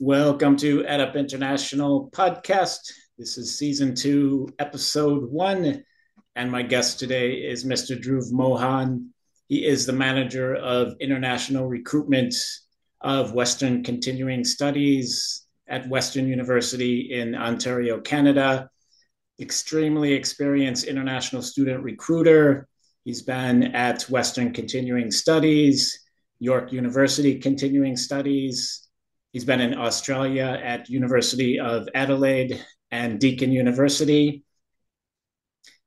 Welcome to EdUp International Podcast. This is season 2, episode 1, and my guest today is Mr. Dhruv Mohan. He is the manager of international recruitment of Western Continuing Studies at Western University in Ontario, Canada. Extremely experienced international student recruiter. He's been at Western Continuing Studies, York University Continuing Studies. He's been in Australia at University of Adelaide and Deakin University.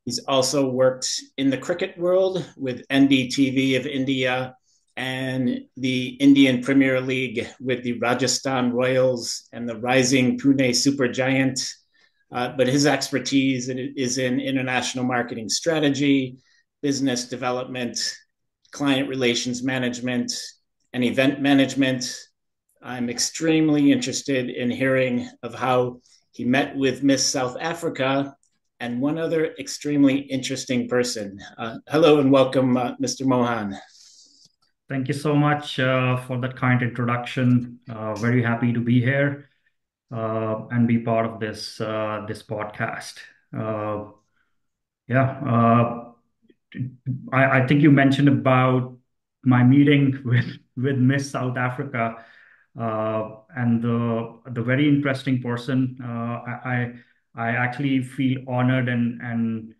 He's also worked in the cricket world with NDTV of India and the Indian Premier League with the Rajasthan Royals and the rising Pune Supergiant. But his expertise is in international marketing strategy, business development, client relations management, and event management. I'm extremely interested in hearing of how he met with Miss South Africa and one other extremely interesting person. Hello and welcome, Mr. Mohan. Thank you so much for that kind introduction. Very happy to be here and be part of this podcast. Uh, yeah, I think you mentioned about my meeting with Miss South Africa, and the very interesting person. I actually feel honored and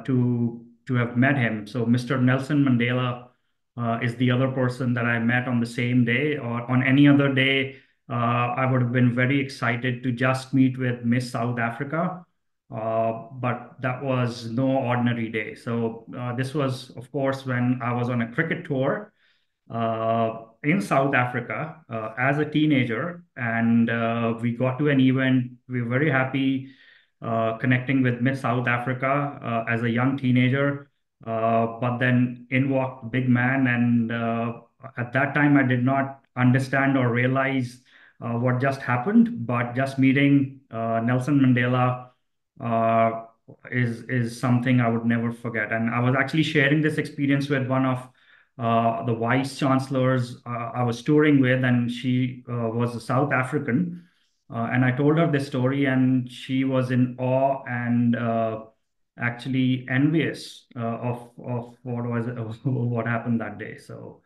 to have met him. So Mr. Nelson Mandela is the other person that I met on the same day, or on any other day. I would have been very excited to just meet with Miss South Africa. But that was no ordinary day. So this was, of course, when I was on a cricket tour in South Africa as a teenager, and we got to an event. We were very happy connecting with Miss South Africa as a young teenager. But then in walked big man, and at that time I did not understand or realize what just happened. But just meeting Nelson Mandela uh, is something I would never forget. And I was actually sharing this experience with one of the vice chancellors I was touring with, and she was a South African. And I told her this story, and she was in awe and actually envious of what was of what happened that day. So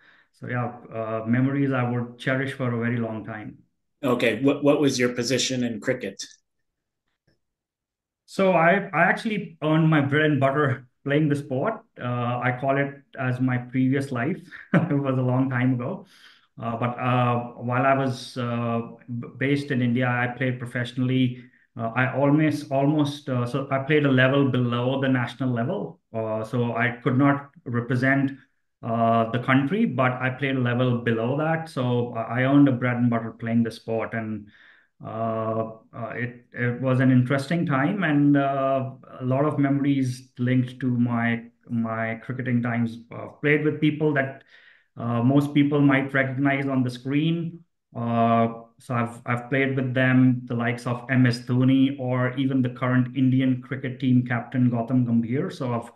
yeah, memories I would cherish for a very long time. Okay, what was your position in cricket? So I actually earned my bread and butter playing the sport. I call it as my previous life. It was a long time ago. But while I was based in India, I played professionally. I almost so I played a level below the national level. So I could not represent the country, but I played a level below that. So I earned a bread and butter playing the sport, and it was an interesting time, and a lot of memories linked to my cricketing times. Played with people that most people might recognize on the screen. So I've played with them, the likes of MS Dhoni, or even the current Indian cricket team captain Gautam Gambhir. So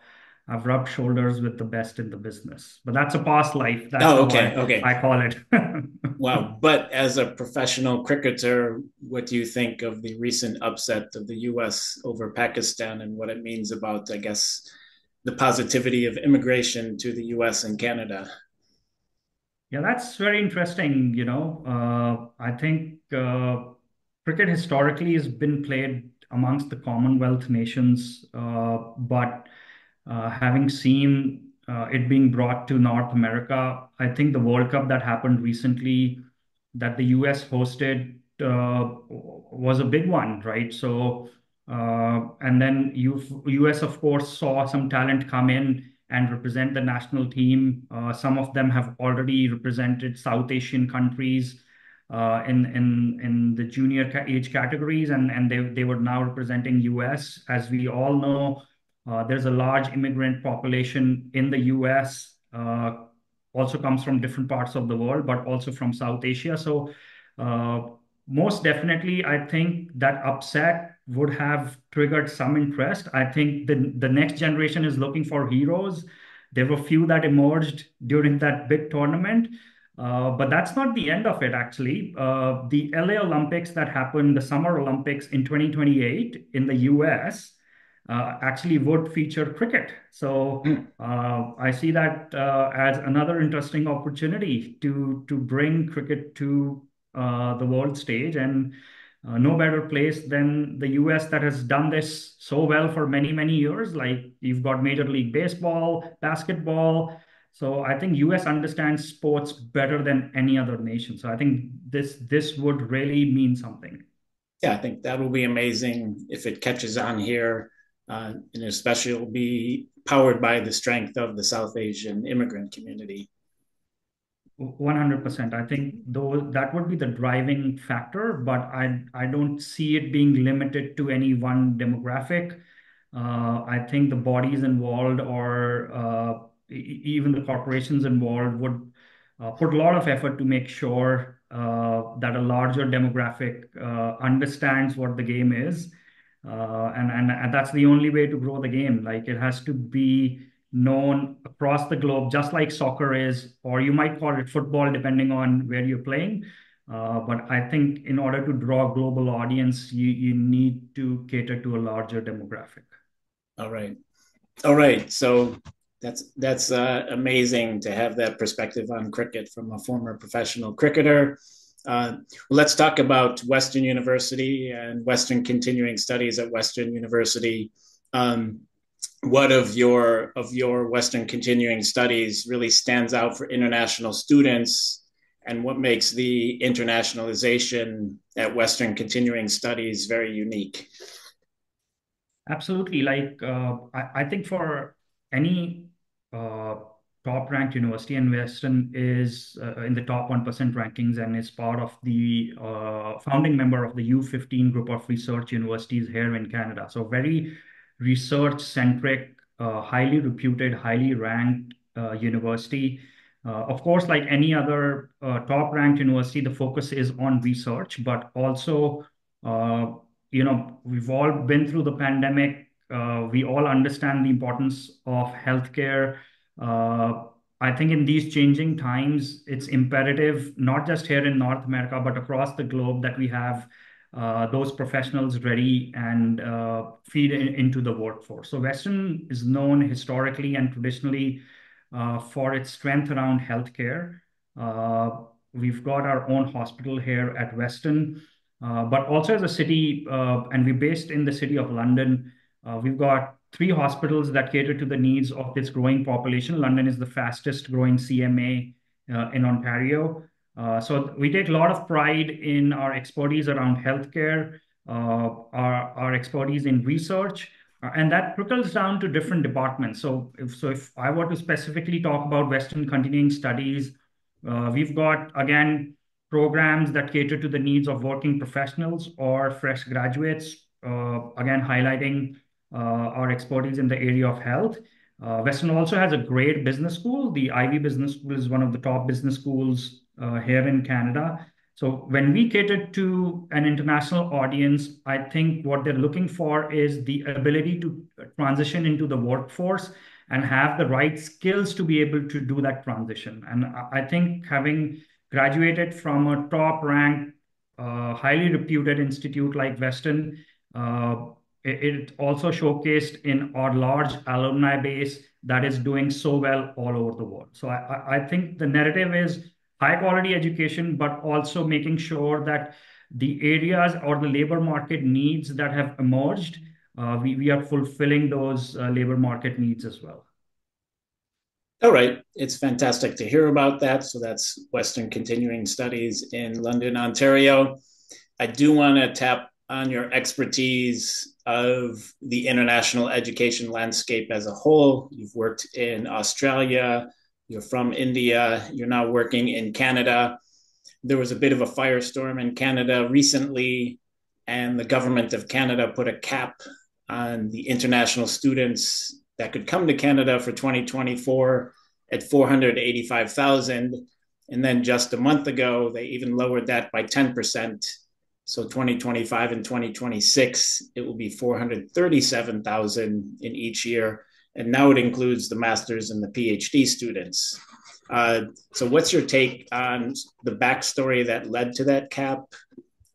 I've rubbed shoulders with the best in the business. But that's a past life. That's Oh, how okay, okay. I call it. Wow. But as a professional cricketer, what do you think of the recent upset of the US over Pakistan and what it means about, I guess, the positivity of immigration to the US and Canada? Yeah, that's very interesting. I think cricket historically has been played amongst the Commonwealth nations, but having seen it being brought to North America, I think the World Cup that happened recently, that the US hosted, was a big one, right? So, and then US, of course, saw some talent come in and represent the national team. Some of them have already represented South Asian countries in the junior age categories, and they were now representing US. As we all know, there's a large immigrant population in the US. Also comes from different parts of the world, but also from South Asia. So uh, most definitely, I think that upset would have triggered some interest. I think the next generation is looking for heroes. There were few that emerged during that big tournament. But that's not the end of it, actually. The LA Olympics that happened, the Summer Olympics in 2028 in the US, actually would feature cricket. So Hmm. I see that as another interesting opportunity to bring cricket to the world stage. And no better place than the US that has done this so well for many, many years. Like you've got Major League Baseball, basketball. So I think US understands sports better than any other nation. So I think this would really mean something. Yeah, I think that will be amazing if it catches on here, and especially it will be powered by the strength of the South Asian immigrant community. 100%. I think though that would be the driving factor, but I don't see it being limited to any one demographic. I think the bodies involved or even the corporations involved would put a lot of effort to make sure that a larger demographic understands what the game is. And that's the only way to grow the game. Like it has to be known across the globe, just like soccer is, or you might call it football, depending on where you're playing. But I think in order to draw a global audience, you need to cater to a larger demographic. All right. All right. So that's amazing to have that perspective on cricket from a former professional cricketer. Well, let's talk about Western University and Western continuing studies at Western University. Um, what of your Western continuing studies really stands out for international students, and what makes the internationalization at Western continuing studies very unique? Absolutely. Like, I think for any uh, top ranked university, and Western is in the top 1% rankings and is part of the founding member of the U15 group of research universities here in Canada. So, very research centric, highly reputed, highly ranked university. Of course, like any other top ranked university, the focus is on research, but also uh, we've all been through the pandemic. We all understand the importance of healthcare. Uh, I think in these changing times, it's imperative, not just here in North America, but across the globe, that we have those professionals ready and feed into the workforce. So Western is known historically and traditionally for its strength around healthcare. We've got our own hospital here at Western. But also as a city, and we're based in the city of London, we've got three hospitals that cater to the needs of this growing population. London is the fastest growing CMA in Ontario. So we take a lot of pride in our expertise around healthcare, our expertise in research, and that trickles down to different departments. So if I were to specifically talk about Western continuing studies, we've got again programs that cater to the needs of working professionals or fresh graduates, again, highlighting our expertise in the area of health. Western also has a great business school. The Ivy Business School is one of the top business schools here in Canada. So when we cater to an international audience, I think what they're looking for is the ability to transition into the workforce and have the right skills to be able to do that transition. And I think having graduated from a top ranked, highly reputed institute like Western, uh, it also showcased in our large alumni base that is doing so well all over the world. So I think the narrative is high quality education, but also making sure that the areas or the labor market needs that have emerged, we are fulfilling those labor market needs as well. All right, it's fantastic to hear about that. So that's Western Continuing Studies in London, Ontario. I do want to tap on your expertise of the international education landscape as a whole. You've worked in Australia, you're from India, you're now working in Canada. There was a bit of a firestorm in Canada recently, and the government of Canada put a cap on the international students that could come to Canada for 2024 at 485,000. And then just a month ago, they even lowered that by 10%. So 2025 and 2026, it will be 437,000 in each year. And now it includes the master's and the PhD students. Uh, so, what's your take on the backstory that led to that cap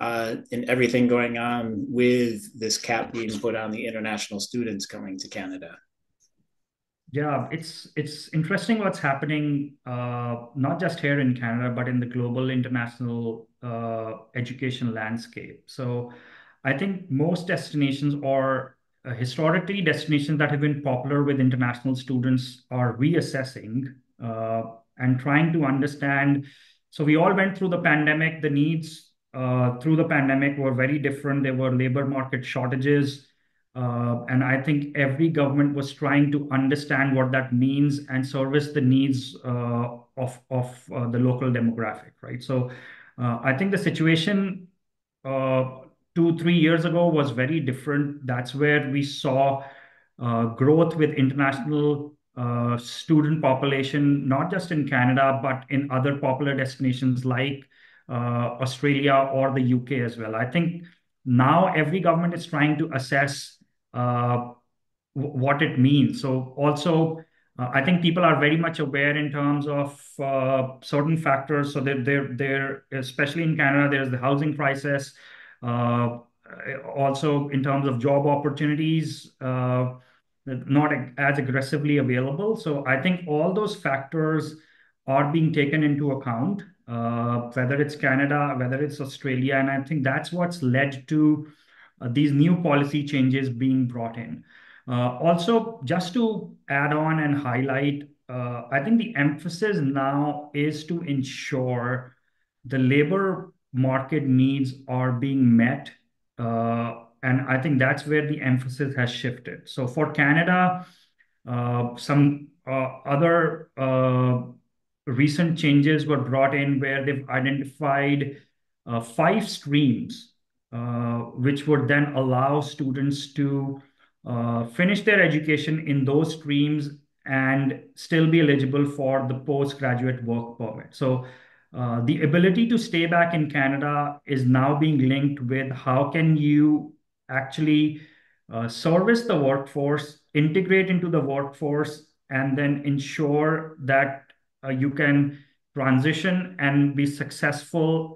and everything going on with this cap being put on the international students coming to Canada? Yeah, it's interesting what's happening, not just here in Canada, but in the global international education landscape. So, I think most destinations or historically destinations that have been popular with international students are reassessing and trying to understand. So, we all went through the pandemic. The needs through the pandemic were very different. There were labor market shortages, and I think every government was trying to understand what that means and service the needs of the local demographic, right? So I think the situation uh, 2, 3 years ago was very different. That's where we saw growth with international student population, not just in Canada, but in other popular destinations like Australia or the UK as well. I think now every government is trying to assess uh, what it means. So also, I think people are very much aware in terms of certain factors. So they're especially in Canada, there's the housing crisis. Uh, Also, in terms of job opportunities, not as aggressively available. So I think all those factors are being taken into account, whether it's Canada, whether it's Australia, and I think that's what's led to these new policy changes being brought in. Also, just to add on and highlight, I think the emphasis now is to ensure the labor market needs are being met. And I think that's where the emphasis has shifted. So for Canada, some other recent changes were brought in where they've identified 5 streams, which would then allow students to finish their education in those streams and still be eligible for the postgraduate work permit. So the ability to stay back in Canada is now being linked with how can you actually service the workforce, integrate into the workforce, and then ensure that you can transition and be successful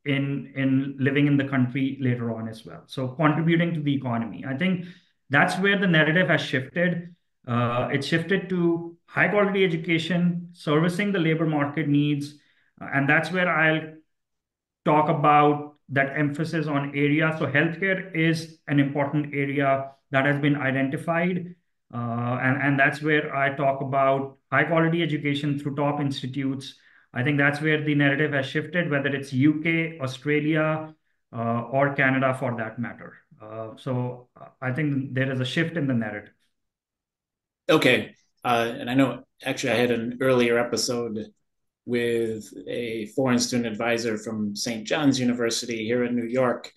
in living in the country later on as well. So contributing to the economy. I think that's where the narrative has shifted. It shifted to high quality education, servicing the labor market needs, and that's where I'll talk about that emphasis on area. So healthcare is an important area that has been identified. And that's where I talk about high quality education through top institutes. I think that's where the narrative has shifted, whether it's UK, Australia, or Canada for that matter. So I think there is a shift in the narrative. Okay. And I know actually I had an earlier episode with a foreign student advisor from St. John's University here in New York,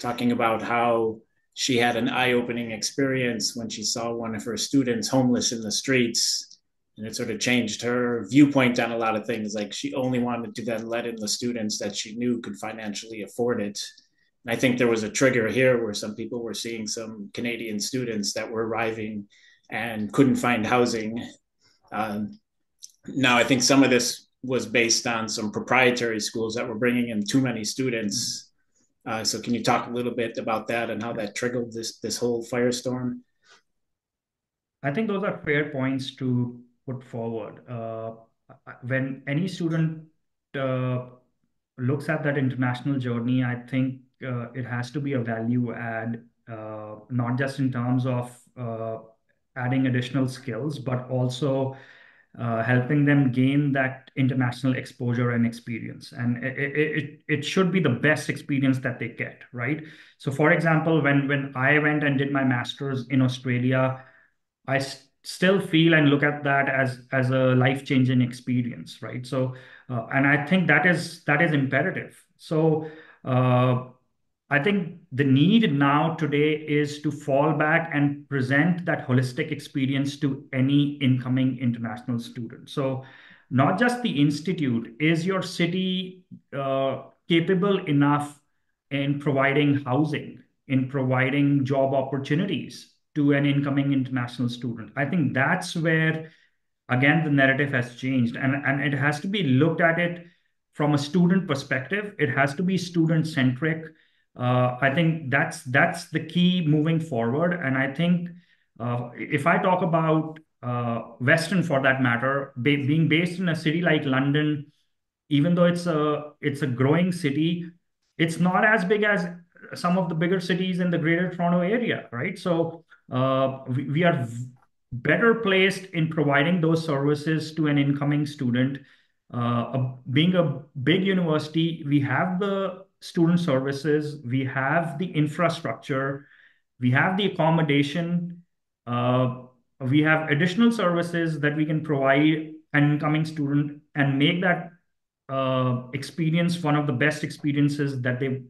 talking about how she had an eye opening experience when she saw one of her students homeless in the streets. And it sort of changed her viewpoint on a lot of things. Like she only wanted to then let in the students that she knew could financially afford it. And I think there was a trigger here where some people were seeing some Canadian students that were arriving and couldn't find housing. Um, Now, I think some of this was based on some proprietary schools that were bringing in too many Mm. students. So, can you talk a little bit about that and how Yeah. that triggered this whole firestorm? I think those are fair points to put forward. When any student uh, looks at that international journey, I think it has to be a value add, not just in terms of adding additional skills, but also helping them gain that international exposure and experience. And it should be the best experience that they get, right? So, for example, when I went and did my master's in Australia, I still feel and look at that as a life-changing experience, right? So, and I think that is imperative. So, uh, I think the need now today is to fall back and present that holistic experience to any incoming international student. So, not just the institute, is your city capable enough in providing housing, in providing job opportunities to an incoming international student? I think that's where again, the narrative has changed, and it has to be looked at it from a student perspective. It has to be student centric. I think that's the key moving forward. And I think if I talk about Western for that matter, being based in a city like London, even though it's a growing city, it's not as big as some of the bigger cities in the Greater Toronto area, right? So we are better placed in providing those services to an incoming student. Being a big university, we have the student services, we have the infrastructure, we have the accommodation, uh, we have additional services that we can provide an incoming student and make that experience one of the best experiences that they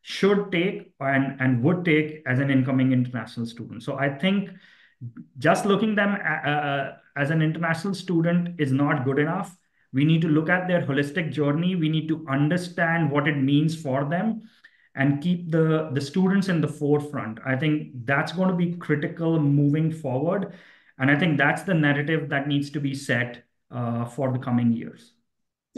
should take and would take as an incoming international student. So I think just looking them as an international student is not good enough. We need to look at their holistic journey. We need to understand what it means for them and keep the students in the forefront. I think that's going to be critical moving forward. And I think that's the narrative that needs to be set for the coming years.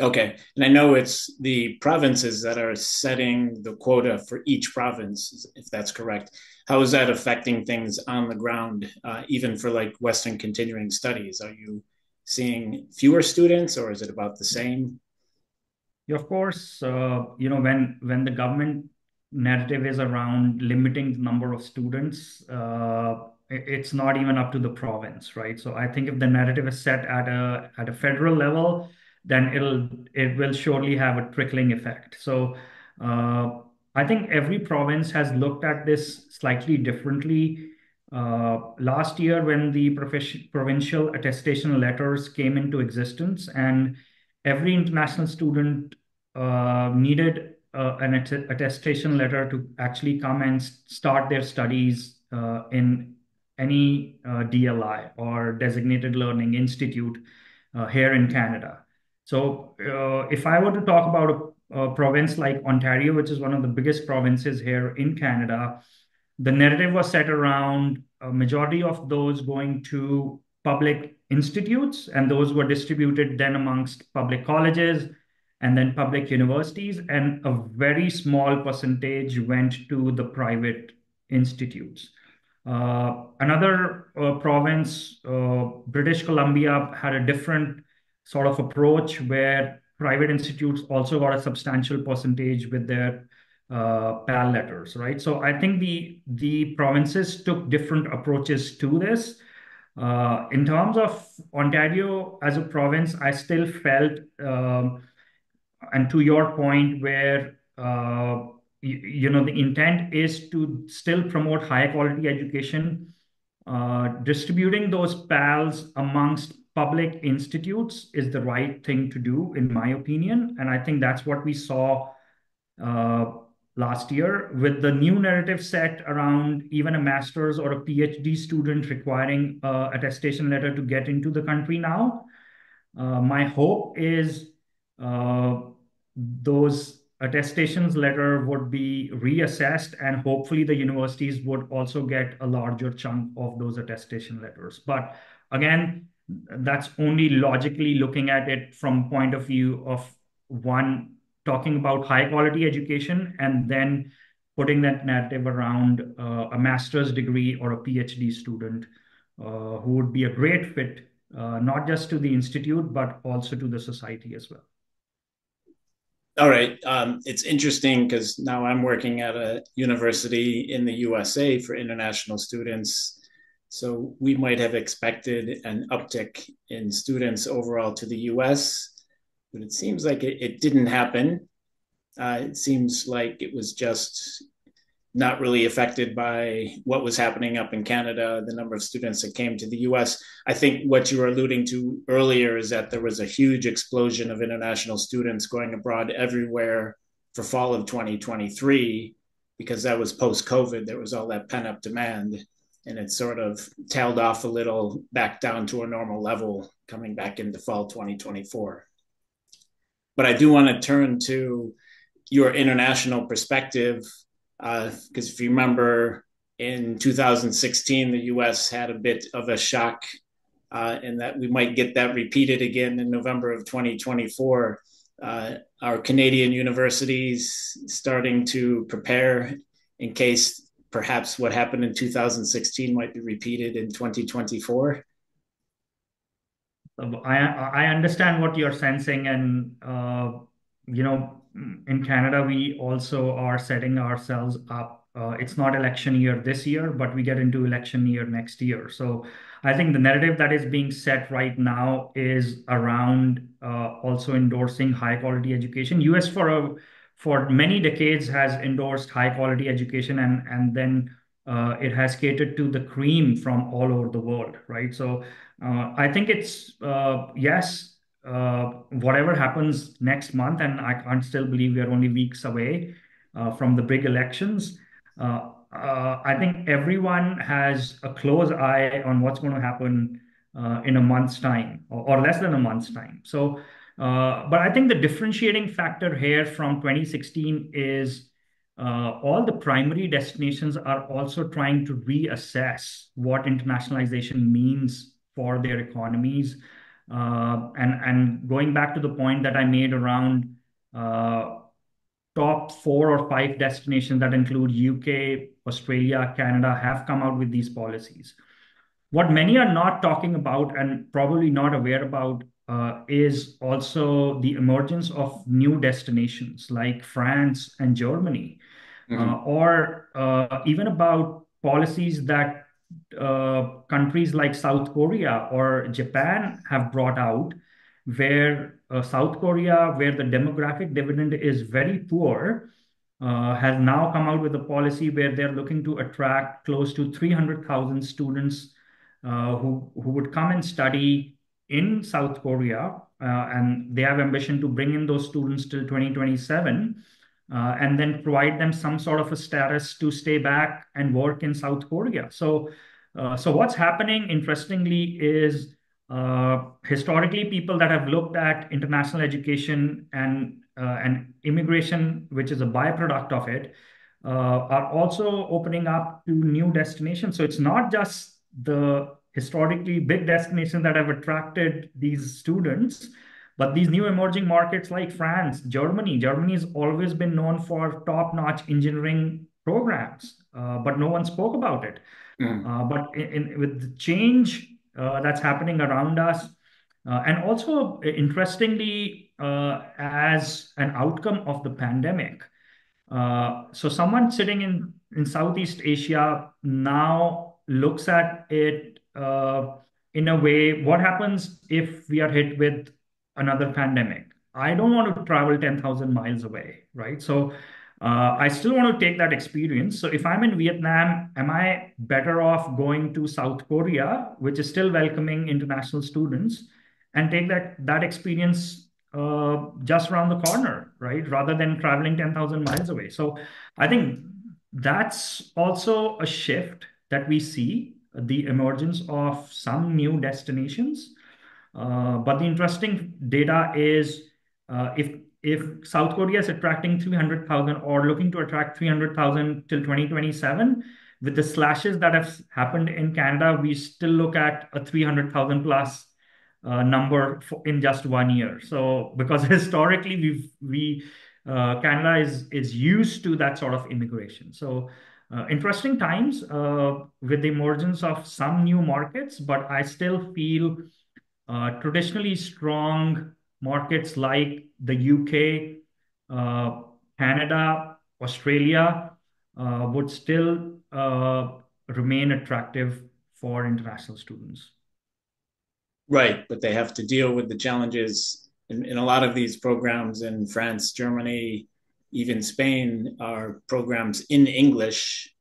Okay. And I know it's the provinces that are setting the quota for each province, if that's correct. How is that affecting things on the ground, even for like Western continuing studies? Are you seeing fewer students or is it about the same? Yeah, of course, when the government narrative is around limiting the number of students, it's not even up to the province, right? So I think if the narrative is set at a federal level, then it will surely have a trickling effect. So uh, I think every province has looked at this slightly differently. Last year, when the provincial attestation letters came into existence, and every international student needed an attestation letter to actually come and start their studies in any DLI or designated learning institute here in Canada. So, if I were to talk about a province like Ontario, which is one of the biggest provinces here in Canada, the narrative was set around a majority of those going to public institutes, and those were distributed then amongst public colleges and then public universities, and a very small percentage went to the private institutes. Another province, British Columbia, had a different sort of approach where private institutes also got a substantial percentage with their PAL letters, right? So I think the provinces took different approaches to this. In terms of Ontario as a province, I still felt, and to your point, where the intent is to still promote high quality education, distributing those PALs amongst public institutes is the right thing to do, in my opinion, and I think that's what we saw uh, last year with the new narrative set around even a master's or a PhD student requiring attestation letter to get into the country now. My hope is uh, those attestations letter would be reassessed, and hopefully the universities would also get a larger chunk of those attestation letters. But again, that's only logically looking at it from point of view of one talking about high quality education and then putting that narrative around a master's degree or a PhD student who would be a great fit, not just to the institute, but also to the society as well. All right. It's interesting because now I'm working at a university in the USA for international students. So we might have expected an uptick in students overall to the US, but it seems like it didn't happen. It seems like it was just not really affected by what was happening up in Canada, the number of students that came to the US. I think what you were alluding to earlier is that there was a huge explosion of international students going abroad everywhere for fall of 2023 because that was post COVID. There was all that pent up demand, and it sort of tailed off a little back down to a normal level coming back into fall 2024. But I do want to turn to your international perspective because if you remember in 2016, the US had a bit of a shock and that we might get that repeated again in November of 2024. Our Canadian universities starting to prepare in case perhaps what happened in 2016 might be repeated in 2024. I understand what you're sensing, and you know, in Canada, we also are setting ourselves up. It's not election year this year, but we get into election year next year. So I think the narrative that is being set right now is around also endorsing high quality education. US for many decades has endorsed high quality education, and then it has catered to the cream from all over the world, right? So I think it's yes, whatever happens next month, and I can't still believe we are only weeks away from the big elections. I think everyone has a close eye on what's going to happen in a month's time, or less than a month's time. So, but I think the differentiating factor here from 2016 is all the primary destinations are also trying to reassess what internationalization means for their economies. And going back to the point that I made around top 4 or 5 destinations that include UK, Australia, Canada have come out with these policies. What many are not talking about and probably not aware about is also the emergence of new destinations like France and Germany, Mm-hmm. or even about policies that countries like South Korea or Japan have brought out, where South Korea, where the demographic dividend is very poor, has now come out with a policy where they're looking to attract close to 300,000 students who would come and study in South Korea, and they have ambition to bring in those students till 2027, and then provide them some sort of a status to stay back and work in South Korea. So what's happening, interestingly, is historically people that have looked at international education and immigration, which is a byproduct of it, are also opening up to new destinations. So it's not just the historically big destinations that have attracted these students, but these new emerging markets like France, Germany. Germany has always been known for top-notch engineering programs, but no one spoke about it. Mm-hmm. With the change that's happening around us, and also interestingly, as an outcome of the pandemic, so someone sitting in Southeast Asia now looks at it in a way, what happens if we are hit with another pandemic? I don't want to travel 10,000 miles away, right? So I still want to take that experience. So if I'm in Vietnam, am I better off going to South Korea, which is still welcoming international students, and take that experience just around the corner, right? Rather than traveling 10,000 miles away. So I think that's also a shift that we see, the emergence of some new destinations. But the interesting data is if South Korea is attracting 300,000 or looking to attract 300,000 till 2027, with the slashes that have happened in Canada, we still look at a 300,000 plus number in just 1 year. So because historically we Canada is used to that sort of immigration. So interesting times with the emergence of some new markets, but I still feel traditionally strong markets like the UK, Canada, Australia would still remain attractive for international students. Right, but they have to deal with the challenges in a lot of these programs in France, Germany, even Spain are programs in English,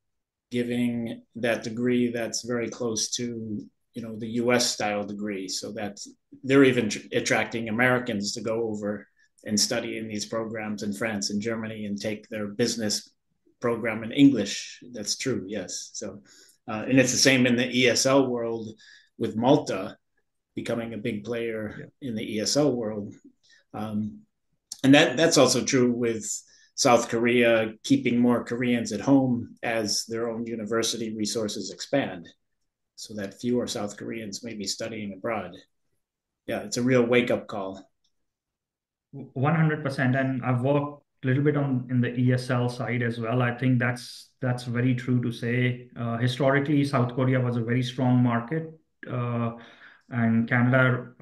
giving that degree that's very close to the U.S. style degree. So that they're even attracting Americans to go over and study in these programs in France and Germany and take their business program in English. That's true, yes. So, and it's the same in the ESL world with Malta becoming a big player in the ESL world. And that's also true with South Korea keeping more Koreans at home as their own university resources expand. so that fewer South Koreans may be studying abroad. Yeah, it's a real wake up call. 100%. And I've worked a little bit on in the ESL side as well. I think that's very true to say. Historically, South Korea was a very strong market, and Canada,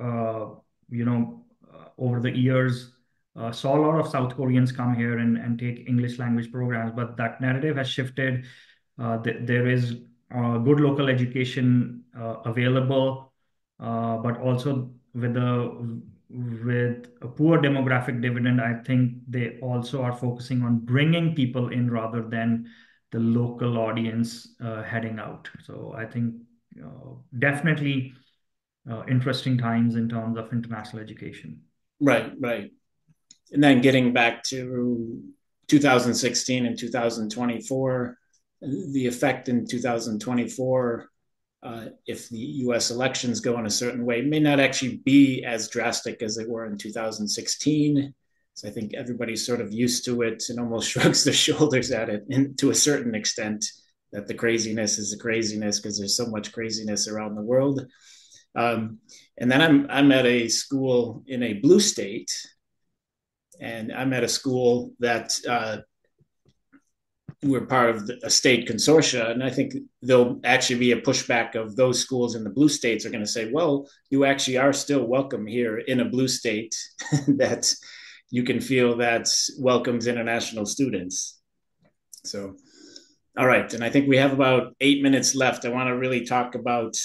over the years, saw a lot of South Koreans come here and take English language programs. But that narrative has shifted. There is good local education available, but also with a poor demographic dividend, I think they also are focusing on bringing people in rather than the local audience heading out. So I think definitely interesting times in terms of international education. Right, right. And then getting back to 2016 and 2024, the effect in 2024, if the US elections go in a certain way, may not actually be as drastic as they were in 2016. So I think everybody's sort of used to it and almost shrugs their shoulders at it, and to a certain extent, that the craziness is the craziness because there's so much craziness around the world. And then I'm at a school in a blue state, and I'm at a school that we're part of a state consortia, and I think there'll actually be a pushback of those schools in the blue states are going to say, well, you actually are still welcome here in a blue state that you can feel that welcomes international students. So, all right, and I think we have about 8 minutes left. I want to really talk about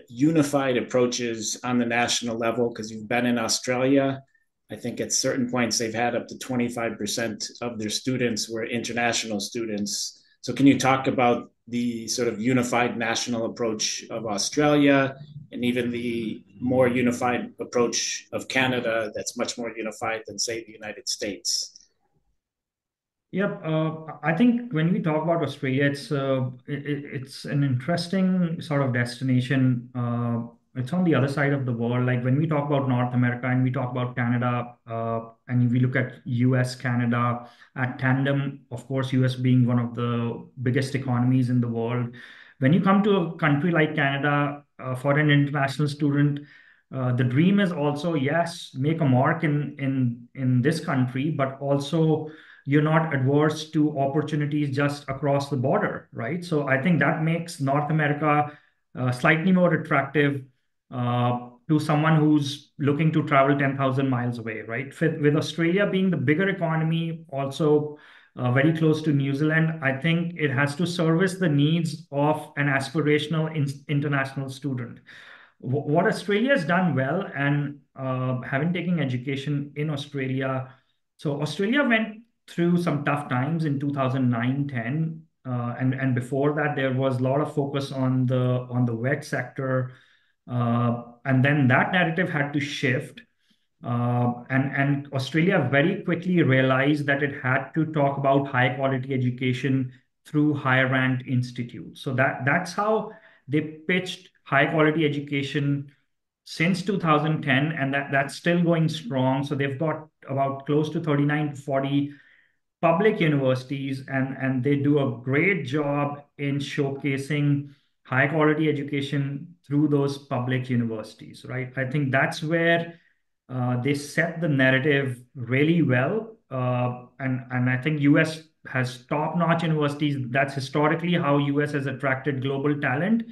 unified approaches on the national level because you've been in Australia. I think at certain points they've had up to 25% of their students were international students. So can you talk about the sort of unified national approach of Australia and even the more unified approach of Canada that's much more unified than, say, the United States? Yep, I think when we talk about Australia, it's an interesting sort of destination. It's on the other side of the world. Like when we talk about North America and we talk about Canada, and we look at US, Canada at tandem, of course, US being one of the biggest economies in the world. When you come to a country like Canada, for an international student, the dream is also, yes, make a mark in this country, but also you're not adverse to opportunities just across the border, right? So I think that makes North America slightly more attractive to someone who's looking to travel 10,000 miles away, right? With Australia being the bigger economy, also very close to New Zealand, I think it has to service the needs of an aspirational international student. What Australia has done well, and having taken education in Australia, so Australia went through some tough times in 2009, 10, and before that there was a lot of focus on the wet sector, and then that narrative had to shift. And Australia very quickly realized that it had to talk about high quality education through higher ranked institutes. So that's how they pitched high quality education since 2010, and that's still going strong. So they've got about close to 39 to 40 public universities, and they do a great job in showcasing high quality education through those public universities, right? I think that's where they set the narrative really well. And I think US has top-notch universities. That's historically how US has attracted global talent.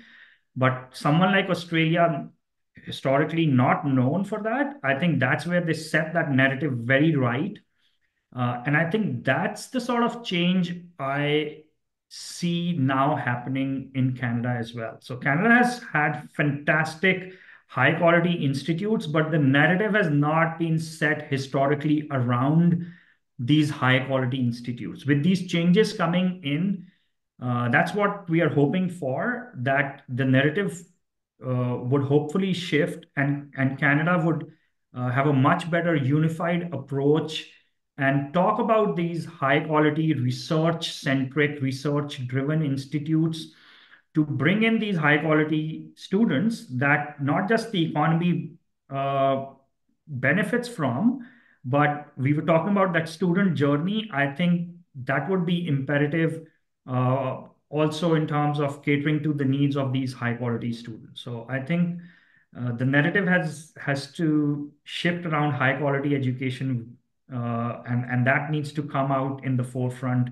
But someone like Australia, historically not known for that, I think that's where they set that narrative very right. And I think that's the sort of change I see now happening in Canada as well. So Canada has had fantastic high quality institutes, but the narrative has not been set historically around these high quality institutes. With these changes coming in, that's what we are hoping for, that the narrative would hopefully shift, and Canada would have a much better unified approach and talk about these high quality research centric, research driven institutes to bring in these high quality students that not just the economy uh, benefits from, but we were talking about that student journey. I think that would be imperative also in terms of catering to the needs of these high quality students. So I think the narrative has to shift around high quality education, and that needs to come out in the forefront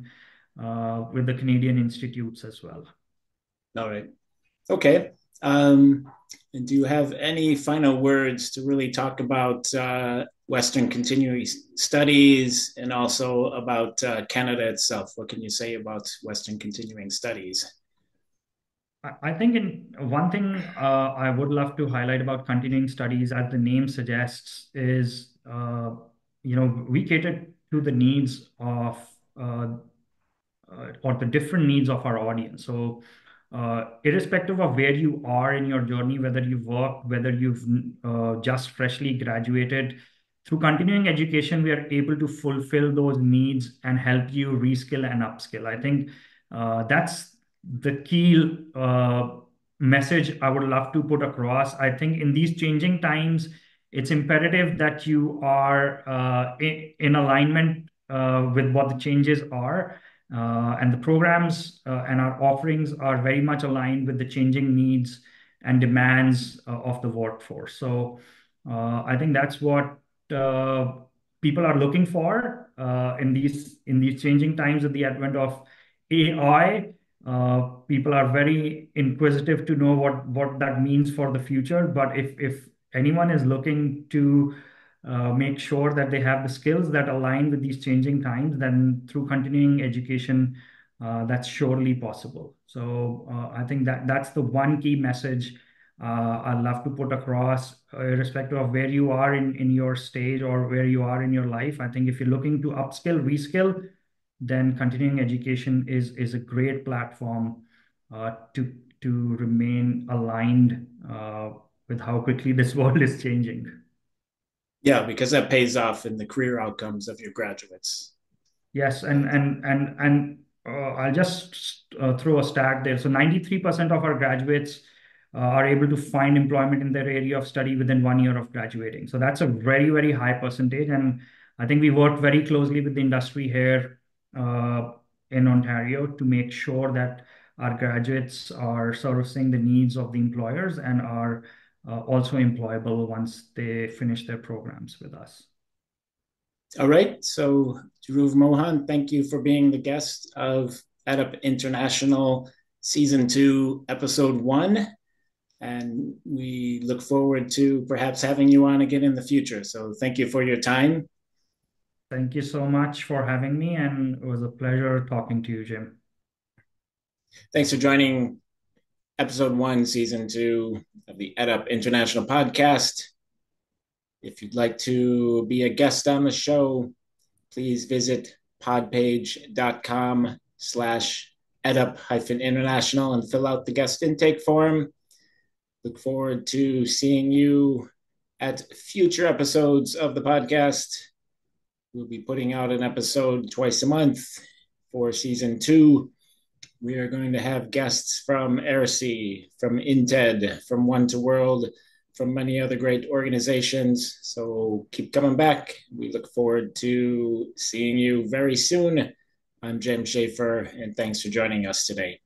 with the Canadian institutes as well. All right. Okay. Um, and do you have any final words to really talk about Western continuing studies and also about Canada itself? What can you say about Western continuing studies? I think one thing I would love to highlight about continuing studies, as the name suggests, is we cater to the needs of uh, or the different needs of our audience. So, irrespective of where you are in your journey, whether you've worked, whether you've just freshly graduated, through continuing education, we are able to fulfill those needs and help you reskill and upskill. I think that's the key message I would love to put across. I think in these changing times, it's imperative that you are in alignment with what the changes are, and the programs and our offerings are very much aligned with the changing needs and demands of the workforce. So I think that's what uh, people are looking for in these changing times with the advent of AI. People are very inquisitive to know what that means for the future. But if anyone is looking to make sure that they have the skills that align with these changing times, then through continuing education, that's surely possible. So I think that's the one key message I'd love to put across, irrespective of where you are in your stage or where you are in your life. I think if you're looking to upskill, reskill, then continuing education is a great platform to remain aligned with how quickly this world is changing. Yeah, because that pays off in the career outcomes of your graduates. Yes, I'll just throw a stat there. So 93% of our graduates are able to find employment in their area of study within 1 year of graduating. So that's a very, very high percentage. And I think we work very closely with the industry here in Ontario to make sure that our graduates are servicing the needs of the employers and are also employable once they finish their programs with us. All right. So, Dhruv Mohan, thank you for being the guest of EdUp International Season 2, Episode 1. And we look forward to perhaps having you on again in the future. So, thank you for your time. Thank you so much for having me, and it was a pleasure talking to you, Jim. Thanks for joining Episode 1, Season 2 of the EdUp International Podcast. If you'd like to be a guest on the show, please visit podpage.com/edup-international and fill out the guest intake form. Look forward to seeing you at future episodes of the podcast. We'll be putting out an episode twice a month for season 2. We are going to have guests from ERSI, from INTED, from One to World, from many other great organizations. So keep coming back. We look forward to seeing you very soon. I'm Jim Schaefer, and thanks for joining us today.